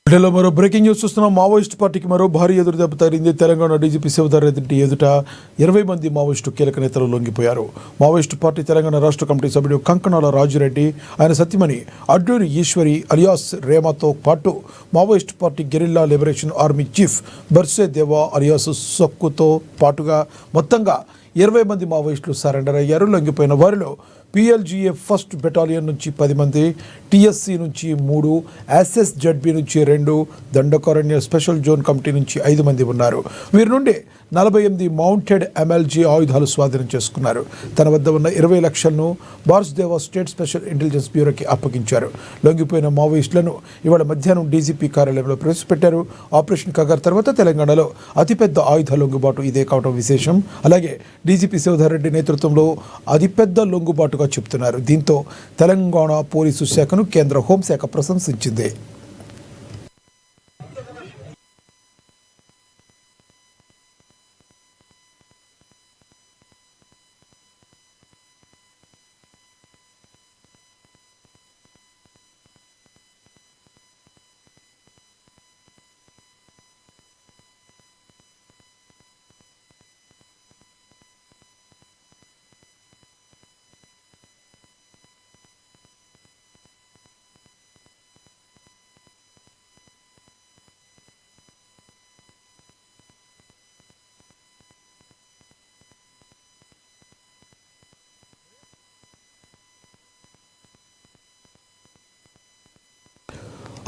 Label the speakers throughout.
Speaker 1: వీడియోలో మరో breaking news చూస్తున్నాం. మావోయిస్టు పార్టీకి మరో భారీ ఎదురుదెబ్బ తగిలింది. తెలంగాణ డీజీపీ శివధర్ రెడ్డి ఎదుట 20 మంది మావోయిస్టు కీలక నేతలు లొంగిపోయారు. మావోయిస్టు పార్టీ తెలంగాణ రాష్ట్ర కమిటీ సభ్యుడు కంకణాల రాజురెడ్డి, ఆయన సతీమణి అడ్డూరి ఈశ్వరి అలియాస్ రేమాతో పాటు Maoist party guerrilla liberation army chief Barse Deva alias సొక్కుతో పాటుగా మొత్తంగా 20 మంది మావోయిస్టులు సరెండర్ అయ్యారు. లొంగిపోయిన వారిలో PLGA ఫస్ట్ బెటాలియన్ నుంచి 10 మంది, TSC నుంచి 3, SSZB నుంచి 2, దండకారణ్య స్పెషల్ జోన్ కమిటీ నుంచి 5 మంది ఉన్నారు. వీరి నుండి 48 మౌంటెడ్ MLG ఆయుధాలు స్వాధీనం చేసుకున్నారు. తన వద్ద ఉన్న 20 లక్షలను బార్స్దేవా స్టేట్ స్పెషల్ ఇంటెలిజెన్స్ బ్యూరోకి అప్పగించారు. లొంగిపోయిన మావోయిస్టులను ఇవాళ మధ్యాహ్నం డీజీపీ కార్యాలయంలో ప్రవేశపెట్టారు. ఆపరేషన్ కగర్ తర్వాత తెలంగాణలో అతిపెద్ద ఆయుధ లొంగుబాటు ఇదే కావడం విశేషం. అలాగే డీజీపీ శివధర్ రెడ్డి నేతృత్వంలో అతిపెద్ద లొంగుబాటుగా చెబుతున్నారు. దీంతో తెలంగాణ పోలీసు శాఖను కేంద్ర హోంశాఖ ప్రశంసించింది.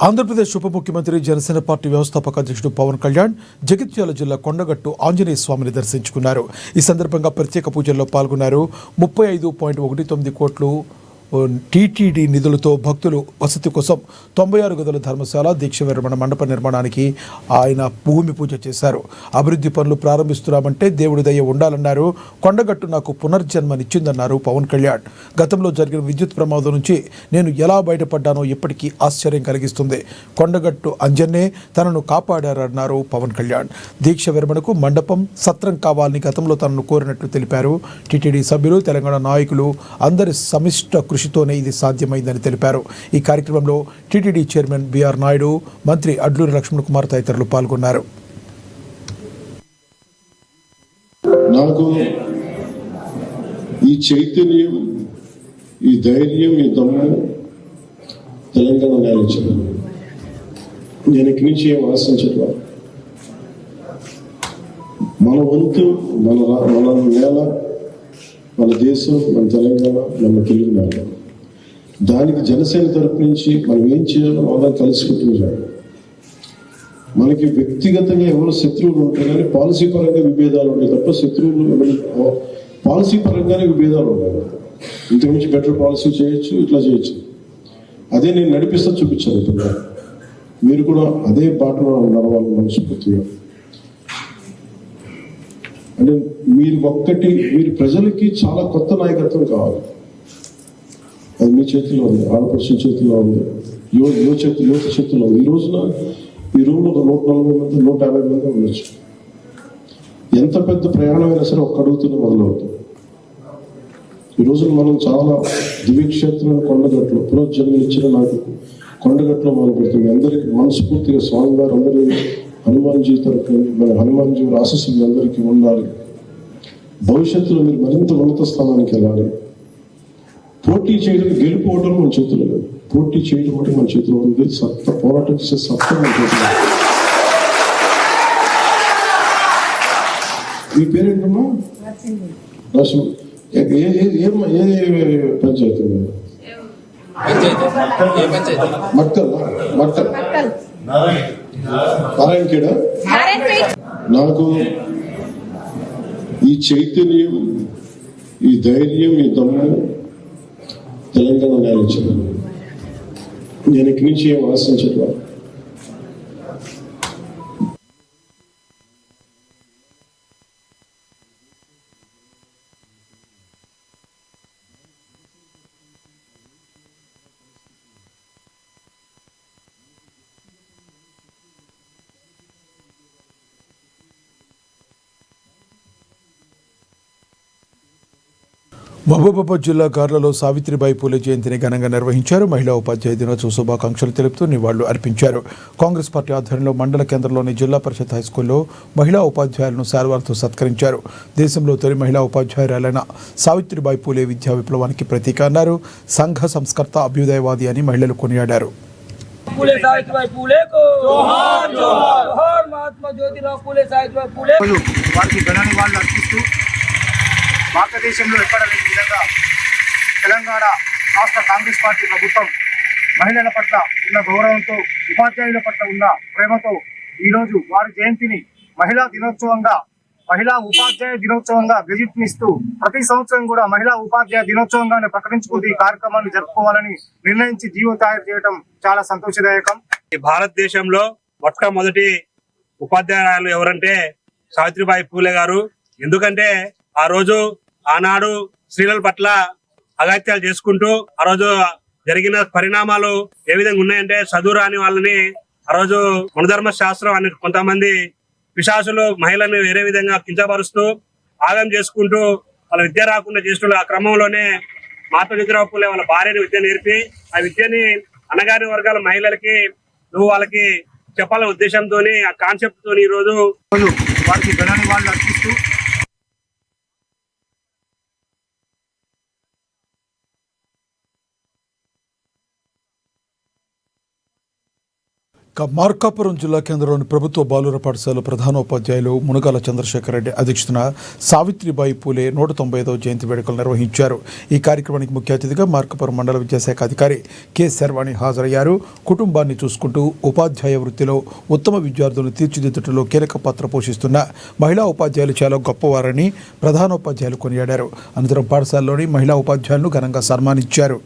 Speaker 1: ఆంధ్రప్రదేశ్ ఉప ముఖ్యమంత్రి జనసేన పార్టీ వ్యవస్థాపక అధ్యక్షుడు పవన్ కళ్యాణ్ జగిత్యాల జిల్లా కొండగట్టు ఆంజనేయ స్వామిని దర్శించుకున్నారు. ఈ సందర్భంగా ప్రత్యేక పూజల్లో పాల్గొన్నారు. 35.19 కోట్లు టీటీడీ నిధులతో భక్తులు వసతి కోసం 96 గదుల ధర్మశాల, దీక్ష విరమణ మండప నిర్మాణానికి ఆయన భూమి పూజ చేశారు. అభివృద్ధి పనులు ప్రారంభిస్తున్నామంటే దేవుడి దయ ఉండాలన్నారు. కొండగట్టు నాకు పునర్జన్మనిచ్చిందన్నారు పవన్ కళ్యాణ్. గతంలో జరిగిన విద్యుత్ ప్రమాదం నుంచి నేను ఎలా బయటపడ్డానో ఇప్పటికీ ఆశ్చర్యం కలిగిస్తుంది. కొండగట్టు అంజన్నే తనను కాపాడారన్నారు పవన్ కళ్యాణ్. దీక్ష విరమణకు మండపం, సత్రం కావాలని గతంలో తనను కోరినట్లు తెలిపారు. టీటీడీ సభ్యులు, తెలంగాణ నాయకులు అందరి సమిష్ట కృషితోనే ఇది సాధ్యమైందని తెలిపారు. ఈ కార్యక్రమంలో టీటీడీ చైర్మన్ బిఆర్ నాయుడు, మంత్రి అడ్లూరి లక్ష్మణ్ కుమార్ తదితరులు పాల్గొన్నారు.
Speaker 2: నాకు ఈ చైతన్యం, ఈ ధైర్యం, ఈ దమ్ము తెలంగాణ నేలొచ్చింది. నేను ఇక్కడి నుంచి ఏం ఆశించట్లా. మన వంతు, మన నేల, మన దేశం, మన తెలంగాణ, మన తెలుగు నేల. దానికి జనసేన తరపు నుంచి మనం ఏం చేయాలో మనం కలుసుకుంటున్నాం. మనకి వ్యక్తిగతంగా ఎవరు శత్రువులు ఉంటాయి కానీ పాలసీ పరంగా విభేదాలు ఉంటాయి తప్ప శత్రువులు పాలసీ పరంగానే విభేదాలు ఉన్నాయి. ఇంతకుమించి బెటర్ పాలసీ చేయొచ్చు, ఇట్లా చేయొచ్చు. అదే నేను నడిపిస్తా చూపించాను. ఇప్పుడు మీరు కూడా అదే బాటలో నడవాలి మనస్ఫూర్తిగా. అంటే మీరు ప్రజలకి చాలా కొత్త నాయకత్వం కావాలి. అది మీ చేతిలో ఉంది, ఆడపడుచు చేతిలో ఉంది, యువత చేతిలో ఉంది. ఈ రోజున ఈ రూమ్లో 140 మంది, 150 మంది ఉండొచ్చు. ఎంత పెద్ద ప్రయాణమైనా సరే ఒక్క అడుగుతూనే మొదలవుతుంది. ఈ రోజున మనం చాలా దివ్యక్షేత్రం కొండగట్లో పునర్జన్మ ఇచ్చిన నాకు కొండగట్లో మొదలు పెడుతుంది. అందరికీ మనస్ఫూర్తిగా స్వామివారు అందరూ హనుమాన్జీ తరఫున మన హనుమాన్జీ ఆశీస్సులు అందరికీ ఉండాలి. భవిష్యత్తులో మీరు మరింత ఉన్నత స్థానానికి వెళ్ళాలి. పోటీ చేయడం, గెలుపోవడం మన చేతిలో లేదు. పోటీ చేయడం అంటే మన చేతిలో ఉంది. పోరాటం చేసే సత్తా మన చేతిలో. మీ పేరేంటమ్మా? రాష్ట్రం ఏ పంచాయతీ? మట్టల్ నారాయణఖేడ. నాకు ఈ చైతన్యం, ఈ ధైర్యం, ఈ దమ్ము తెలంగాణ నేలొచ్చింది. నేను ఇక్కడి నుంచి ఏం ఆశించట్లా.
Speaker 1: మహబూబాబాద్ జిల్లా గార్లలో సావిత్రిబాయి పూలే జయంతిని ఘనంగా నిర్వహించారు. మహిళా ఉపాధ్యాయ దినోత్సవ శుభాకాంక్షలు తెలుపుతూ నివాళులు అర్పించారు. కాంగ్రెస్ పార్టీ ఆధ్వర్యంలో మండల కేంద్రంలోని జిల్లా పరిషత్ హైస్కూల్లో మహిళా ఉపాధ్యాయులను శాల్వాలతో సత్కరించారు. దేశంలో తొలి మహిళా ఉపాధ్యాయురాలైన సావిత్రిబాయి పూలే విద్యా విప్లవానికి ప్రతీక అన్నారు. సంఘ సంస్కర్త, అభ్యుదయవాది అని మహిళలు కొనియాడారు.
Speaker 3: फूले सावित्रीबाई फूले को जोहार जोहार जोहार महात्मा ज्योतिराव फूले सावित्रीबाई फूले
Speaker 4: వారికి ఘన నివాళులు అర్పిస్తూ భారతదేశంలో ఎక్కడ లేని విధంగా తెలంగాణ రాష్ట్ర కాంగ్రెస్ పార్టీ ప్రభుత్వం మహిళల పట్ల ఉన్న గౌరవంతో, ఉపాధ్యాయుల పట్ల ఉన్న ప్రేమతో ఈరోజు వారి జయంతిని మహిళా ఉపాధ్యాయ దినోత్సవంగా గెజిట్నిస్తూ ప్రతి సంవత్సరం కూడా మహిళా ఉపాధ్యాయ దినోత్సవంగానే ప్రకటించుకుంటూ ఈ కార్యక్రమాన్ని జరుపుకోవాలని నిర్ణయించి జీవో తయారు చేయడం చాలా సంతోషదాయకం.
Speaker 5: భారతదేశంలో మొట్టమొదటి ఉపాధ్యాయురాలు ఎవరంటే సావిత్రిబాయి పూలే గారు. ఎందుకంటే ఆ రోజు ఆనాడు స్త్రీల పట్ల అగత్యాలు చేసుకుంటూ ఆ రోజు జరిగిన పరిణామాలు ఏ విధంగా ఉన్నాయంటే, చదువు రాని వాళ్ళని ఆ రోజు గుణధర్మ శాస్త్రం అని కొంతమంది పిశాసులు మహిళలను వేరే విధంగా కించపరుస్తూ ఆగం చేసుకుంటూ వాళ్ళ విద్య రాకుండా చేస్తూ ఆ క్రమంలోనే మహాత్మా జ్యోతిరావు పూలే వాళ్ళ భార్యని విద్య నేర్పి ఆ విద్యని అణగారిన వర్గాల మహిళలకి వాళ్ళకి చెప్పాలనే ఉద్దేశంతో ఆ కాన్సెప్ట్ తోని ఈ రోజు
Speaker 4: వారికి ఘన నివాళులు అర్పిస్తూ
Speaker 1: మార్కాపురం జిల్లా కేంద్రంలోని ప్రభుత్వ బాలుర పాఠశాల ప్రధానోపాధ్యాయులు మునగాల చంద్రశేఖర్ రెడ్డి అధ్యక్షతన సావిత్రిబాయి పూలే 195వ జయంతి వేడుకలు నిర్వహించారు. ఈ కార్యక్రమానికి ముఖ్య అతిథిగా మార్కాపురం మండల విద్యాశాఖ అధికారి కె శర్వాణి హాజరయ్యారు. కుటుంబాన్ని చూసుకుంటూ ఉపాధ్యాయ వృత్తిలో ఉత్తమ విద్యార్థులను తీర్చిదిద్దటంలో కీలక పాత్ర పోషిస్తున్న మహిళా ఉపాధ్యాయులు చాలా గొప్పవారని ప్రధానోపాధ్యాయులు కొనియాడారు. అనంతరం పాఠశాలలోని మహిళా ఉపాధ్యాయులను ఘనంగా సన్మానించారు.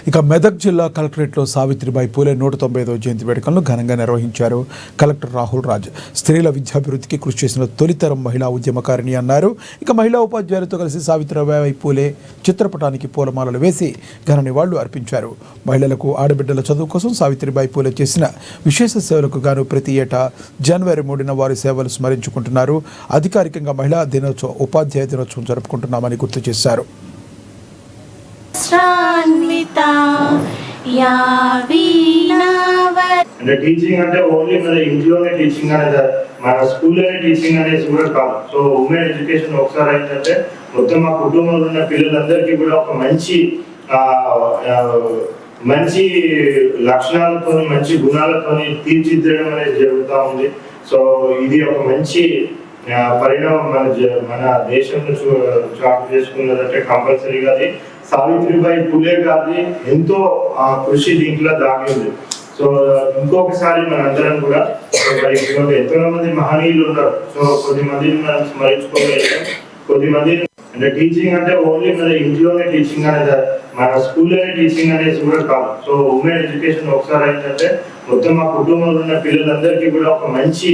Speaker 1: ఇక మెదక్ జిల్లా కలెక్టరేట్లో సావిత్రిబాయి పూలే 195వ జయంతి వేడుకలను ఘనంగా నిర్వహించారు. కలెక్టర్ రాహుల్ రాజ్ స్త్రీల విద్యాభివృద్ధికి కృషి చేసిన తొలితరం మహిళా ఉద్యమకారిణి అన్నారు. ఇక మహిళా ఉపాధ్యాయులతో కలిసి సావిత్రిబాయి పూలే చిత్రపటానికి పూలమాలలు వేసి ఘన నివాళులు అర్పించారు. మహిళలకు ఆడబిడ్డల చదువు కోసం సావిత్రిబాయి పూలే చేసిన విశేష సేవలకు గాను ప్రతి ఏటా జనవరి 3న వారి సేవలు స్మరించుకుంటున్నారు. అధికారికంగా మహిళా దినోత్సవం, ఉపాధ్యాయ దినోత్సవం జరుపుకుంటున్నామని గుర్తు చేశారు.
Speaker 6: అంటే టీచింగ్ అంటే ఓన్లీ మన ఇంట్లోనే టీచింగ్ అనేది, మన స్కూల్లోనే టీచింగ్ అనేది కూడా కాదు. సో ఉమెన్ ఎడ్యుకేషన్ ఒకసారి ఏంటంటే మొత్తం మా కుటుంబంలో ఉన్న పిల్లలందరికీ కూడా ఒక మంచి లక్షణాలతో, మంచి గుణాలతో తీర్చిదిద్దడం అనేది జరుగుతూ ఉంది. సో ఇది ఒక మంచి పరిణామం మన దేశంలో చాటు చేసుకున్నదంటే కంపల్సరీగా అది సావిత్రిబాయి పూలే గారి ఎంతో కృషి దీంట్లో దాగి ఉంది. సో ఇంకొకసారి మనందరం కూడా ఎంతో మంది మహనీయులు ఉన్నారు. సో కొద్ది మందిని మనం స్మరించుకోగలుగుతాం, కొద్ది మంది అంటే టీచింగ్ అంటే ఓన్లీ మన ఇంట్లోనే టీచింగ్ అనేది, మన స్కూల్లోనే టీచింగ్ అనేది కూడా కాదు. సో ఉమెన్ ఎడ్యుకేషన్ ఒకసారి ఏంటంటే మొత్తం మా కుటుంబంలో ఉన్న పిల్లలందరికీ కూడా ఒక మంచి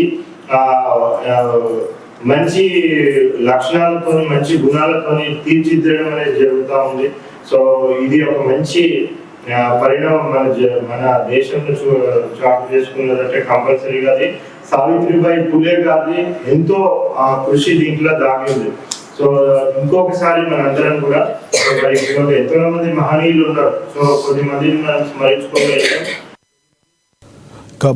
Speaker 6: లక్షణాలతో, మంచి గుణాలతో తీర్చిదిద్దడం అనేది జరుగుతూ ఉంది. సో ఇది ఒక మంచి పరిణామం మన దేశంలో చాటు చేసుకున్నదంటే కంపల్సరీగా అది సావిత్రిబాయి పూలే గారి ఎంతో కృషి దీంట్లో దాగి ఉంది. సో ఇంకొకసారి మనందరం కూడా ఎంతో మంది మహనీయులు ఉన్నారు. సో కొద్ది మందిని మనం స్మరించుకోగలుగుతాం.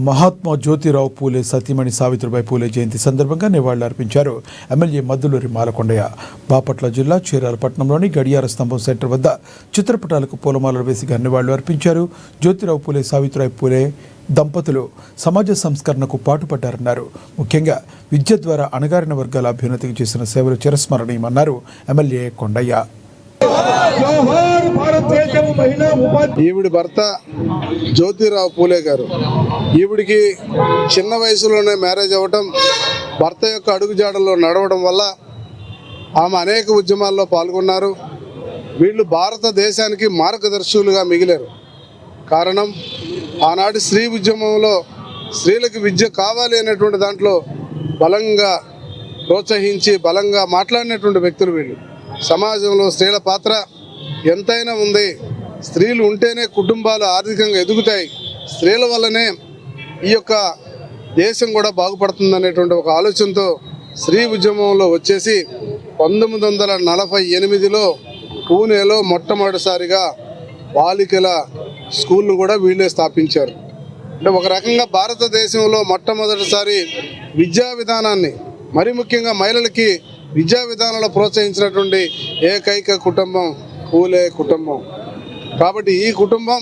Speaker 1: మహాత్మా జ్యోతిరావు పూలే సతీమణి సావిత్రిబాయి పూలే జయంతి సందర్భంగా నివాళులు అర్పించారు. ఎమ్మెల్యే మద్దులూరి మాలకొండయ్య బాపట్ల జిల్లా చీరాల పట్టణంలోని గడియార స్తంభం సెంటర్ వద్ద చిత్రపటాలకు పూలమాలలు వేసి నివాళులు అర్పించారు. జ్యోతిరావు పూలే, సావిత్రిబాయి పూలే దంపతులు సమాజ సంస్కరణకు పాటుపడ్డారన్నారు. ముఖ్యంగా విద్య ద్వారా అణగారిన వర్గాల అభ్యున్నతికి చేసిన సేవలు చిరస్మరణీయమన్నారు ఎమ్మెల్యే కొండయ్య.
Speaker 7: ఈవిడి భర్త జ్యోతిరావు పూలే గారు, ఈవిడికి చిన్న వయసులోనే మ్యారేజ్ అవ్వటం, భర్త యొక్క అడుగుజాడల్లో నడవడం వల్ల ఆమె అనేక ఉద్యమాల్లో పాల్గొన్నారు. వీళ్ళు భారతదేశానికి మార్గదర్శకులుగా మిగిలారు. కారణం ఆనాటి స్త్రీ ఉద్యమంలో స్త్రీలకు విద్య కావాలి అనేటువంటి దాంట్లో బలంగా ప్రోత్సహించి బలంగా మాట్లాడినటువంటి వ్యక్తులు వీళ్ళు. సమాజంలో స్త్రీల పాత్ర ఎంతైనా ఉంది. స్త్రీలు ఉంటేనే కుటుంబాలు ఆర్థికంగా ఎదుగుతాయి, స్త్రీల వల్లనే ఈ యొక్క దేశం కూడా బాగుపడుతుందనేటువంటి ఒక ఆలోచనతో స్త్రీ ఉద్యమంలో వచ్చేసి 1948లో పూణేలో మొట్టమొదటిసారిగా బాలికల స్కూల్ను కూడా వీళ్ళే స్థాపించారు. అంటే ఒక రకంగా భారతదేశంలో మొట్టమొదటిసారి విద్యా విధానాన్ని, మరి ముఖ్యంగా మహిళలకి విద్యా విధానంలో ప్రోత్సహించినటువంటి ఏకైక కుటుంబం పూలే కుటుంబం. కాబట్టి ఈ కుటుంబం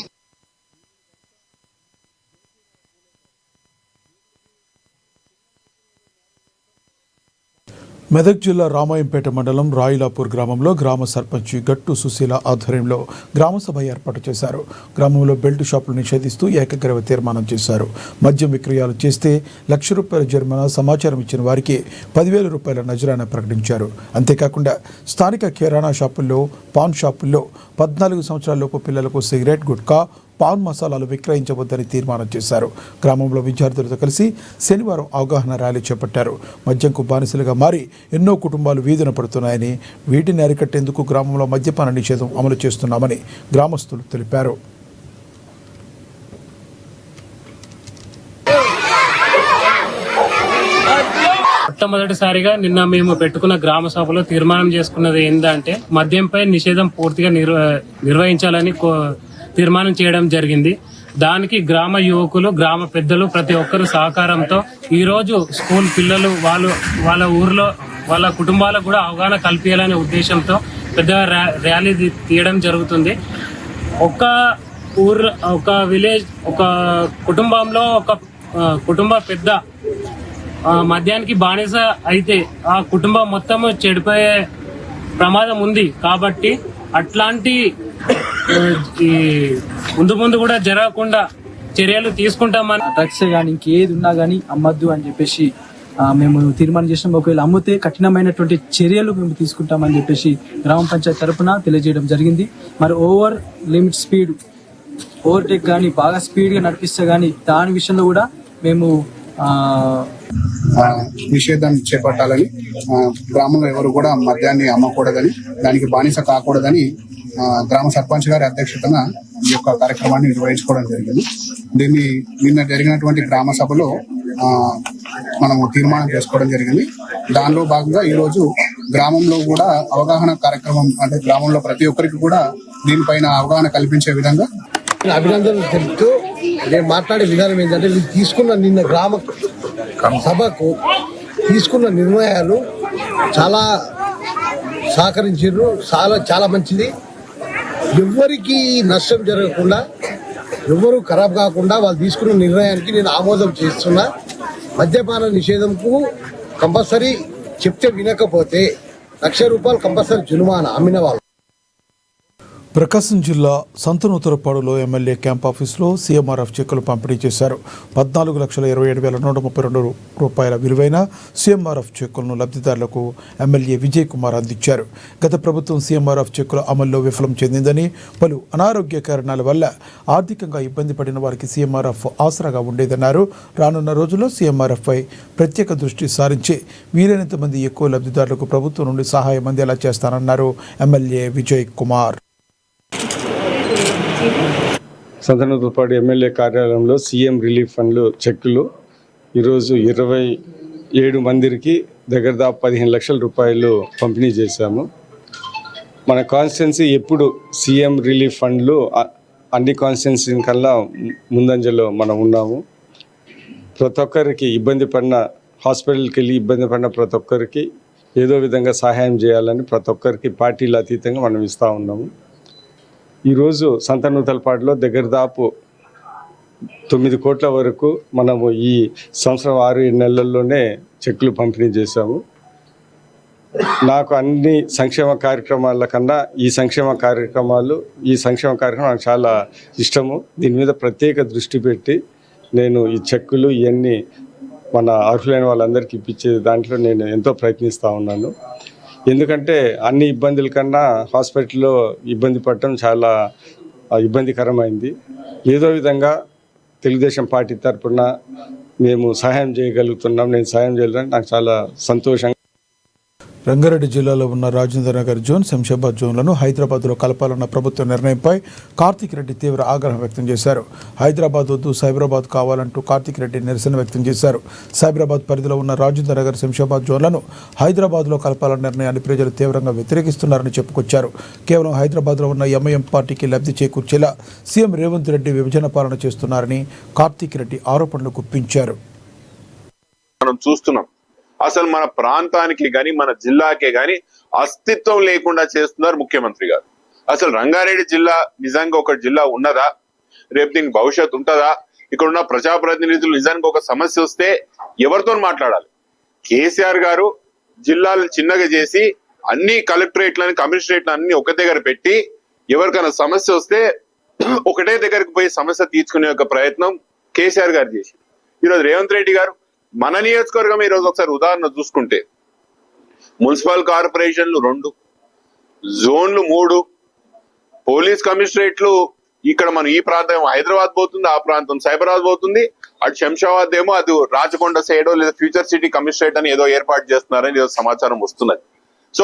Speaker 1: మెదక్ జిల్లా రామాయంపేట మండలం రాయిలాపూర్ గ్రామంలో గ్రామ సర్పంచ్ గట్టు సుశీల ఆధ్వర్యంలో గ్రామసభ ఏర్పాటు చేశారు. గ్రామంలో బెల్ట్ షాపులు నిషేధిస్తూ ఏకగ్రీవ తీర్మానం చేశారు. మద్యం విక్రయాలు చేస్తే ₹1,00,000 జరిమానా, సమాచారం ఇచ్చిన వారికి ₹10,000 నజరానా ప్రకటించారు. అంతేకాకుండా స్థానిక కిరాణా షాపుల్లో, పాన్ షాపుల్లో 14 సంవత్సరాలలోపు పిల్లలకు సిగరెట్, గుట్కా, పాన్ మసాలాలు విక్రయించవద్దని తీర్మానం చేశారు. గ్రామంలో విద్యార్థులతో కలిసి శనివారం అవగాహన ర్యాలీ చేపట్టారు. మద్యంకు బానిసలుగా మారి ఎన్నో కుటుంబాలు వీధిన పడుతున్నాయని, వీటిని అరికట్టేందుకు గ్రామంలో మద్యపాన నిషేధం అమలు చేస్తున్నామని గ్రామస్తులు తెలిపారు.
Speaker 8: మొట్టమొదటిసారిగా నిన్న మేము పెట్టుకున్న గ్రామ సభలో తీర్మానం చేసుకున్నది ఏంటంటే మద్యంపై నిషేధం పూర్తిగా నిర్వహించాలని తీర్మానం చేయడం జరిగింది. దానికి గ్రామ యువకులు, గ్రామ పెద్దలు ప్రతి ఒక్కరు సహకారంతో ఈ రోజు స్కూల్ పిల్లలు వాళ్ళ ఊర్లో వాళ్ళ కుటుంబాలకు కూడా అవగాహన కల్పించాలనే ఉద్దేశంతో పెద్ద ర్యాలీ తీయడం జరుగుతుంది. ఒక విలేజ్, ఒక కుటుంబంలో ఒక కుటుంబ పెద్ద మద్యానికి బానిస అయితే ఆ కుటుంబం మొత్తం చెడిపోయే ప్రమాదం ఉంది. కాబట్టి అట్లాంటి ముందు కూడా జరగకుండా చర్యలు తీసుకుంటామని,
Speaker 3: డ్రగ్స్ కానీ ఇంకేది ఉన్నా కానీ అమ్మద్దు అని చెప్పేసి మేము తీర్మానం చేసినాం. ఒకవేళ అమ్మితే కఠినమైనటువంటి చర్యలు మేము తీసుకుంటామని చెప్పేసి గ్రామ పంచాయతీ తరఫున తెలియజేయడం జరిగింది. మరి ఓవర్ లిమిట్ స్పీడ్, ఓవర్టేక్ కానీ బాగా స్పీడ్గా నడిపిస్తే కానీ దాని విషయంలో కూడా మేము
Speaker 9: నిషేధం చేపట్టాలని, గ్రామంలో ఎవరు కూడా మద్యాన్ని అమ్మకూడదని, దానికి బానిస కాకూడదని గ్రామ సర్పంచ్ గారి అధ్యక్షతన ఈ యొక్క కార్యక్రమాన్ని నిర్వహించుకోవడం జరిగింది. దీన్ని నిన్న జరిగినటువంటి గ్రామ సభలో మనము తీర్మానం చేసుకోవడం జరిగింది. దానిలో భాగంగా ఈరోజు గ్రామంలో కూడా అవగాహన కార్యక్రమం, అంటే గ్రామంలో ప్రతి ఒక్కరికి కూడా దీనిపైన అవగాహన కల్పించే విధంగా
Speaker 10: అభినందనలు తెలుపుతూ నేను మాట్లాడే విధానం ఏంటంటే, వీళ్ళు తీసుకున్న నిన్న గ్రామ సభకు తీసుకున్న నిర్ణయాలు చాలా సహకరించారు. చాలా మంచిది. ఎవరికి నష్టం జరగకుండా, ఎవరు ఖరాబ్ కాకుండా వాళ్ళు తీసుకున్న నిర్ణయానికి నేను ఆమోదం చేస్తున్నా. మద్యపాన నిషేధంకు కంపల్సరీ చెప్తే వినకపోతే ₹1,00,000 కంపల్సరీ జులుమానా అమ్మిన వాళ్ళు.
Speaker 1: ప్రకాశం జిల్లా సంతనూతరపాడులో ఎమ్మెల్యే క్యాంప్ ఆఫీసులో సీఎంఆర్ఎఫ్ చెక్కులు పంపిణీ చేశారు. ₹14,27,137 విలువైన సీఎంఆర్ఎఫ్ చెక్కులను లబ్ధిదారులకు ఎమ్మెల్యే విజయ్ కుమార్ అందించారు. గత ప్రభుత్వం సీఎంఆర్ఎఫ్ చెక్కుల అమల్లో విఫలం చెందిందని, పలు అనారోగ్య కారణాల వల్ల ఆర్థికంగా ఇబ్బంది పడిన వారికి సీఎంఆర్ఎఫ్ ఆసరాగా ఉండేదన్నారు. రానున్న రోజుల్లో సీఎంఆర్ఎఫ్పై ప్రత్యేక దృష్టి సారించి వీలైనంత మంది ఎక్కువ లబ్ధిదారులకు ప్రభుత్వం నుండి సహాయం అందేలా చేస్తానన్నారు ఎమ్మెల్యే విజయ్ కుమార్.
Speaker 11: సంతనూతలపాడు ఎమ్మెల్యే కార్యాలయంలో సీఎం రిలీఫ్ ఫండ్లు చెక్కులు ఈరోజు 27 మందికి దగ్గర దాపు ₹15 లక్షల పంపిణీ చేశాము. మన కాన్స్టిట్యున్సీ ఎప్పుడు సీఎం రిలీఫ్ ఫండ్లు అన్ని కాన్స్టిట్యున్సీ కల్లా ముందంజలో మనం ఉన్నాము. ప్రతి ఒక్కరికి ఇబ్బంది పడిన, హాస్పిటల్కి వెళ్ళి ఇబ్బంది పడిన ప్రతి ఒక్కరికి ఏదో విధంగా సహాయం చేయాలని ప్రతి ఒక్కరికి పార్టీల అతీతంగా మనం ఇస్తూ ఉన్నాము. ఈరోజు సంతనూతలపాడులో దగ్గర దాపు 9 కోట్ల వరకు మనము ఈ సంవత్సరం 6-7 నెలల్లోనే చెక్కులు పంపిణీ చేశాము. నాకు అన్ని సంక్షేమ కార్యక్రమాల కన్నా ఈ సంక్షేమ కార్యక్రమం నాకు చాలా ఇష్టము. దీని మీద ప్రత్యేక దృష్టి పెట్టి నేను ఈ చెక్కులు ఇవన్నీ మన అర్హులైన వాళ్ళందరికీ ఇప్పించే దాంట్లో నేను ఎంతో ప్రయత్నిస్తూ ఉన్నాను. ఎందుకంటే అన్ని ఇబ్బందుల కన్నా హాస్పిటల్లో ఇబ్బంది పడటం చాలా ఇబ్బందికరమైంది. ఏదో విధంగా తెలుగుదేశం పార్టీ తరఫున మేము సహాయం చేయగలుగుతున్నాం. నేను సహాయం చేయడానికి నాకు చాలా సంతోషంగా.
Speaker 1: రంగారెడ్డి జిల్లాలో ఉన్న రాజేంద్ర నగర్ జోన్, శంషాబాద్ జోన్లను హైదరాబాద్లో కలపాలన్న ప్రభుత్వ నిర్ణయంపై కార్తిక్ రెడ్డి తీవ్ర ఆగ్రహం వ్యక్తం చేశారు. హైదరాబాద్ వద్దు, సైబరాబాద్ కావాలంటూ కార్తిక్ రెడ్డి నిరసన వ్యక్తం చేశారు. సైబరాబాద్ పరిధిలో ఉన్న రాజేంద్ర నగర్, శంషాబాద్ జోన్లను హైదరాబాద్లో కలపాలన్న నిర్ణయాన్ని ప్రజలు తీవ్రంగా వ్యతిరేకిస్తున్నారని చెప్పుకొచ్చారు. కేవలం హైదరాబాద్లో ఉన్న ఎంఐఎం పార్టీకి లబ్ధి చేకూర్చేలా సీఎం రేవంత్ రెడ్డి విభజన పాలన చేస్తున్నారని కార్తిక్ రెడ్డి ఆరోపణలు గుప్పించారు.
Speaker 12: మనం చూస్తున్నాం, అసలు మన ప్రాంతానికి గాని మన జిల్లాకే గాని అస్తిత్వం లేకుండా చేస్తున్నారు ముఖ్యమంత్రి గారు. అసలు రంగారెడ్డి జిల్లా నిజంగా ఒక జిల్లా ఉన్నదా? రేపు దీనికి భవిష్యత్తు ఉంటుందా? ఇక్కడ ఉన్న ప్రజాప్రతినిధులు నిజానికి ఒక సమస్య వస్తే ఎవరితో మాట్లాడాలి? కేసీఆర్ గారు జిల్లాలు చిన్నగా చేసి అన్ని కలెక్టరేట్లని, కమిషనరేట్లను అన్ని ఒక దగ్గర పెట్టి ఎవరికైనా సమస్య వస్తే ఒకటే దగ్గరికి పోయి సమస్య తీర్చుకునే ఒక ప్రయత్నం కేసీఆర్ గారు చేసి, ఈరోజు రేవంత్ రెడ్డి గారు మన నియోజకవర్గం ఈరోజు ఒకసారి ఉదాహరణ చూసుకుంటే మున్సిపల్ కార్పొరేషన్లు 2, జోన్లు 3, పోలీస్ కమిషనరేట్లు ఇక్కడ మనం ఈ ప్రాంతం హైదరాబాద్ పోతుంది, ఆ ప్రాంతం సైబరాబాద్ పోతుంది, అటు శంషాబాద్ ఏమో అది రాచకొండ సైడో లేదా ఫ్యూచర్ సిటీ కమిషనరేట్ అని ఏదో ఏర్పాటు చేస్తున్నారని ఏదో సమాచారం వస్తున్నది. సో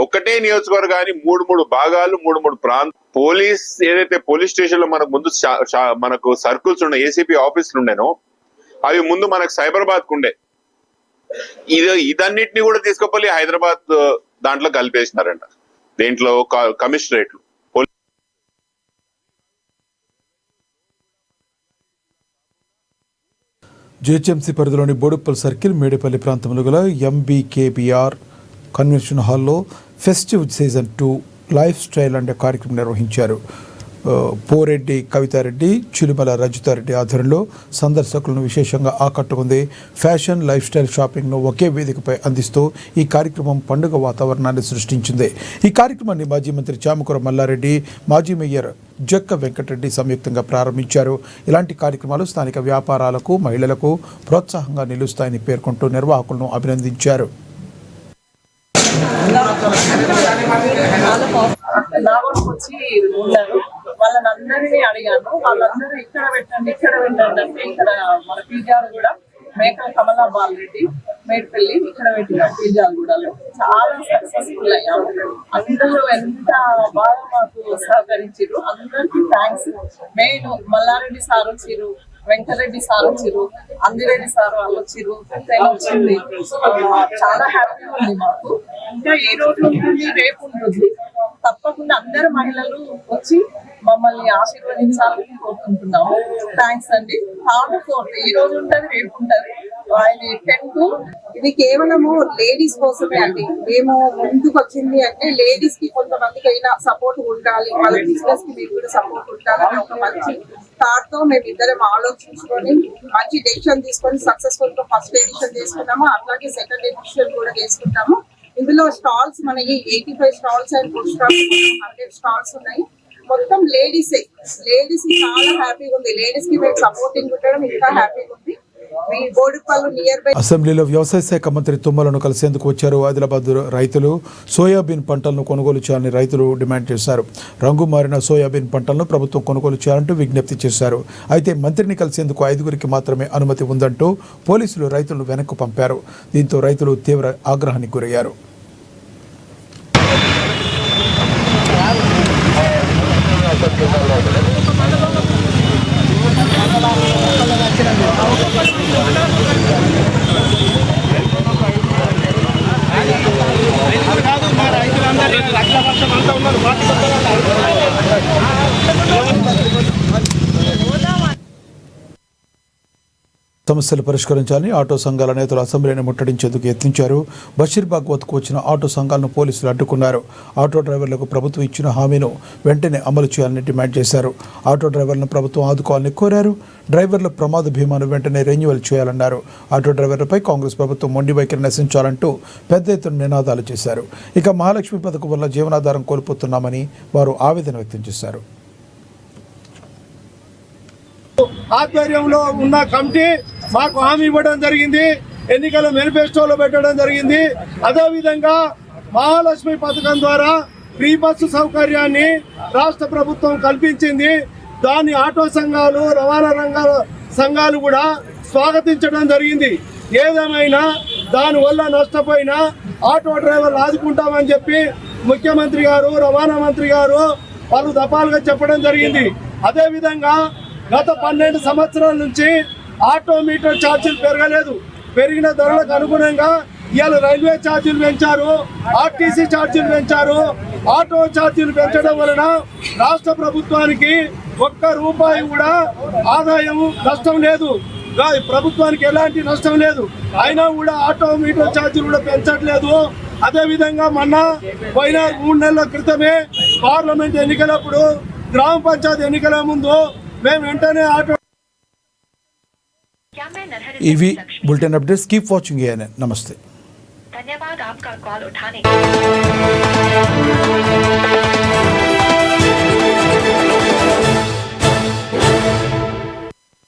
Speaker 12: ఒక్కటే నియోజకవర్గాన్ని 3 భాగాలు, 3 ప్రాంతం పోలీస్ ఏదైతే పోలీస్ స్టేషన్ లో మనకు ముందు మనకు సర్కిల్స్ ఉండే ఏసీపీ ఆఫీసులు ఉండేనో అవి ముందు మనకు సైబరాబాద్ ఉండే, ఇదన్నిటిని కూడా తీసుకుపోయి హైదరాబాద్ దాంట్లో కలిపేసినారంట. దేంట్లో కమిషనరేట్లు.
Speaker 1: జిహెచ్ఎంసీ పరిధిలోని బోడుప్పల్ సర్కిల్, మేడేపల్లి ప్రాంతంలో గల ఎంబీకేబీఆర్ కన్వెన్షన్ హాల్లో ఫెస్టివ్ సీజన్ 2 లైఫ్ స్టైల్ అనే కార్యక్రమం నిర్వహించారు. పోరెడ్డి కవితారెడ్డి, చిలుమల రజితారెడ్డి ఆధ్వర్యంలో సందర్శకులను విశేషంగా ఆకట్టుకుంది. ఫ్యాషన్, లైఫ్ స్టైల్ షాపింగ్ను ఒకే వేదికపై అందిస్తూ ఈ కార్యక్రమం పండుగ వాతావరణాన్ని సృష్టించింది. ఈ కార్యక్రమాన్ని మాజీ మంత్రి చామకూర మల్లారెడ్డి, మాజీ మేయర్ జక్క వెంకటరెడ్డి సంయుక్తంగా ప్రారంభించారు. ఇలాంటి కార్యక్రమాలు స్థానిక వ్యాపారాలకు, మహిళలకు ప్రోత్సాహంగా నిలుస్తాయని పేర్కొంటూ నిర్వాహకులను అభినందించారు.
Speaker 13: వాళ్ళని అందరినీ అడిగాను. వాళ్ళందరూ ఇక్కడ పెట్టండి అంటే ఇక్కడ మన పీజాలు కూడా మేకల కమలాబాల్ రెడ్డి మేడ్పల్లి ఇక్కడ పెట్టిన పీజాలు కూడా చాలా సక్సెస్ఫుల్ అయ్యాము. అందరూ ఎంత బాగా మాకు సహకరించారు. అందరికి థ్యాంక్స్. మెయిన్ మల్లారెడ్డి సార్ వచ్చిరు, వెంకటరెడ్డి సార్ వచ్చిరు, అందిరెడ్డి సార్ వాళ్ళు వచ్చిరు, వచ్చింది. చాలా హ్యాపీగా ఉంది మాకు. ఇంకా ఈ రోజు ఉంటుంది, రేపు ఉంటుంది. తప్పకుండా అందరు మహిళలు వచ్చి మమ్మల్ని ఆశీర్వదించాలని కోరుకుంటున్నాము. థ్యాంక్స్ అండి. 3rd, 4th ఈ రోజు ఉంటది, రేపు ఉంటది. 10
Speaker 14: ఇది కేవలము లేడీస్ కోసమే అండి. మేము ముందుకు వచ్చింది అంటే లేడీస్ కి కొంతమందికి అయినా సపోర్ట్ ఉండాలి, వాళ్ళ బిజినెస్ కి మీకు కూడా సపోర్ట్ ఉండాలని ఒక మంచి థాట్ తో మేము ఇద్దరం ఆలోచించుకొని మంచి డెసిషన్ తీసుకొని సక్సెస్ఫుల్ గా ఫస్ట్ ఎడిషన్ చేసుకున్నాము. అట్లాగే సెకండ్ ఎడిషన్ కూడా చేసుకుంటాము. ఇందులో స్టాల్స్ మనకి 85 stalls and food stalls 100 stalls ఉన్నాయి. మొత్తం లేడీస్ చాలా హ్యాపీగా ఉంది. లేడీస్ కి మేము సపోర్టింగ్ ఉండడం ఇంకా హ్యాపీగా ఉంది.
Speaker 1: అసెంబ్లీలో వ్యవసాయ శాఖ మంత్రి తుమ్మలను కలిసేందుకు వచ్చారు. ఆదిలాబాద్ రైతులు సోయాబీన్ పంటలను కొనుగోలు చేయాలని రైతులు డిమాండ్ చేశారు. రంగు మారిన సోయాబీన్ పంటలను ప్రభుత్వం కొనుగోలు చేయాలంటూ విజ్ఞప్తి చేశారు. అయితే మంత్రిని కలిసేందుకు 5గురికి మాత్రమే అనుమతి ఉందంటూ పోలీసులు రైతులను వెనక్కు పంపారు. దీంతో రైతులు తీవ్ర ఆగ్రహానికి గురయ్యారు. సమస్యలు పరిష్కరించాలని ఆటో సంఘాల నేతలు అసెంబ్లీని ముట్టడించేందుకు యత్నించారు. బషీర్బాగ్ వద్దకు వచ్చిన ఆటో సంఘాలను పోలీసులు అడ్డుకున్నారు. ఆటో డ్రైవర్లకు ప్రభుత్వం ఇచ్చిన హామీను వెంటనే అమలు చేయాలని డిమాండ్ చేశారు. ఆటో డ్రైవర్లను ప్రభుత్వం ఆదుకోవాలని కోరారు. డ్రైవర్ల ప్రమాద బీమాను వెంటనే రెన్యువల్ చేయాలన్నారు. ఆటో డ్రైవర్లపై కాంగ్రెస్ ప్రభుత్వం మొండి వైఖరి నశించాలంటూ పెద్ద ఎత్తున నినాదాలు చేశారు. ఇక మహాలక్ష్మి పథకం వల్ల జీవనాధారం కోల్పోతున్నామని వారు ఆవేదన వ్యక్తం చేశారు.
Speaker 15: ఆధ్వర్యంలో ఉన్న కమిటీ మాకు హామీ ఇవ్వడం జరిగింది. ఎన్నికల మేనిఫెస్టోలో పెట్టడం జరిగింది. అదేవిధంగా మహాలక్ష్మి పథకం ద్వారా ఫ్రీ బస్సు సౌకర్యాన్ని రాష్ట్ర ప్రభుత్వం కల్పించింది. దాన్ని ఆటో సంఘాలు రవాణా రంగాల సంఘాలు కూడా స్వాగతించడం జరిగింది. ఏదేమైనా దానివల్ల నష్టపోయిన ఆటో డ్రైవర్లు ఆదుకుంటామని చెప్పి ముఖ్యమంత్రి గారు రవాణా మంత్రి గారు పలు దఫాలుగా చెప్పడం జరిగింది. అదేవిధంగా గత 12 సంవత్సరాల నుంచి ఆటో మీటర్ ఛార్జీలు పెరగలేదు. పెరిగిన ధరలకు అనుగుణంగా ఇవాళ రైల్వే ఛార్జీలు పెంచారు, ఆర్టీసీ ఛార్జీలు పెంచారు. ఆటో ఛార్జీలు పెంచడం వలన రాష్ట్ర ప్రభుత్వానికి ₹1 కూడా ఆదాయం నష్టం లేదు, ప్రభుత్వానికి ఎలాంటి నష్టం లేదు. అయినా కూడా ఆటో మీటర్ ఛార్జీలు కూడా పెంచట్లేదు. అదేవిధంగా మొన్న పోయిన 3 నెలల క్రితమే పార్లమెంట్ ఎన్నికలప్పుడు గ్రామ పంచాయతీ ఎన్నికల ముందు మేము వెంటనే ఆటో
Speaker 1: ఇవి bulletin updates. Keep watching ANN. నమస్తే.
Speaker 16: धन्यवाद आपका कॉल उठाने